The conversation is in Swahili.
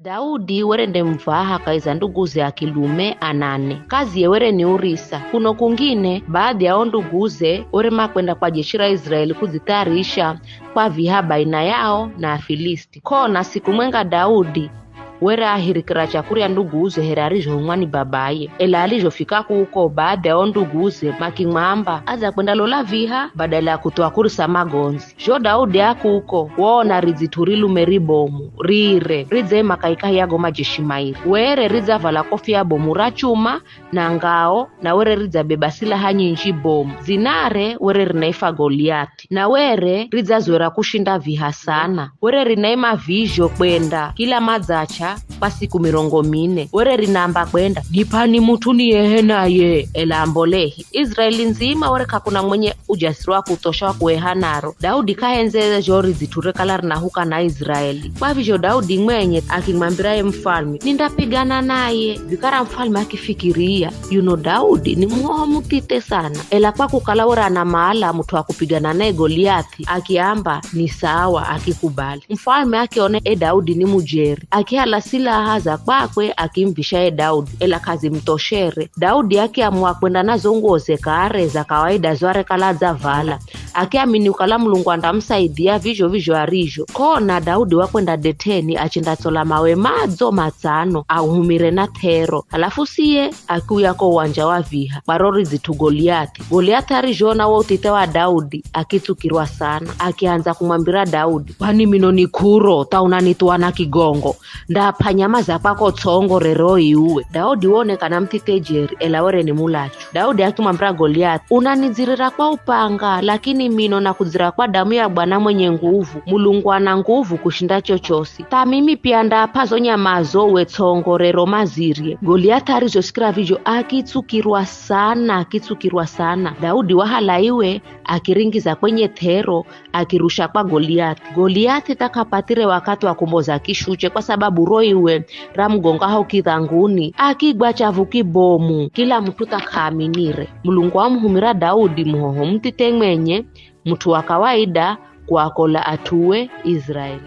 Daudi werende mvaha kaiza nduguze akilume anane. Kazi yewere ni urisa. Kuno kungine baadhi ya nduguze were makwenda kwa jeshi la Israeli kuzitayarisha kwa viha baina yao na Afilisti. Kona siku mwenga Daudi wera ahirikira chakuria nduguze herarijo umwani babaye. Ela alijofika kuko baadhi ya nduguze makimamba aza kwenda lola viha badala ya kutoa kurisa magonzi. Jo Daudi akuko wona riziturilu meribomu rire rize makaika yago majeshi mairi. Were riza vala kofia bomu rachuma na ngao na were riza beba silaha nyingi bomu. Zinare were rinaifa Goliati na were riza zwera kushinda viha sana. Were rinaima vijo kwenda kila madzacha pasiku 40. Were rinamba kwenda nipani mutu ni yehe naye elambolehi. Israeli nzima were kakuna mwenye ujasiri wa kutosha wa kuehanaro. Daudi kahenze jori ziture kala rinahuka na Israeli. Kwa hivyo Daudi mwenye akimwambiraye mfalme nindapigana naye. Vikara mfalme akifikiria Daudi ni mwoho mutite sana. Ela kwa kukala wera na maala mtu wa kupigana naye Goliathi akiamba ni sawa akikubali. Mfalme akione Daudi ni mujeri akihala silaha za kwakwe akimvisha Daudi. Ela kazi mtoshere. Daudi akiamua kwenda nazo nguo kare za kawaida zware kala za vala. Akiamini ukala Mulungu andamsaidia vijo arijo. Kona Daudi wakwenda deteni achinda tola mawe madzo matano ahumire na tero. Alafu siye akuya ko uwanja wa viha barori zitu Goliathi. Goliathi arijona wa utite wa Daudi akitukirwa sana. Akianza kumwambira Daudi, kwani mino ni kuro taunanituwa na kigongo ndapa nyama za kwako tsongo reroi uwe. Daudi wone kana mtite jeri ela were ni mulachu. Daudi akimwambira Goliathi, unanizirira kwa upanga lakini mino na kuzira kwa damu ya Bwana mwenye nguvu. Mulungu ana nguvu kushinda chochosi. Ta mimi pia ndapazo nyamazo we tsongo rero mazirie. Goliathi arizosikira vijo akitsukirwa sana. Daudi wahalaiwe akiringiza kwenye tero akirusha kwa Goliathi. Goliathi takapatire wakati wa kumboza kishuche kwa sababu roiwe ramgonga hao kidhanguni akigwa chavu kibomu. Kila mtu takaaminire Mulungu amhumira Daudi muhoho mtite mwenye mtu wa kawaida kwa kola atue Israeli.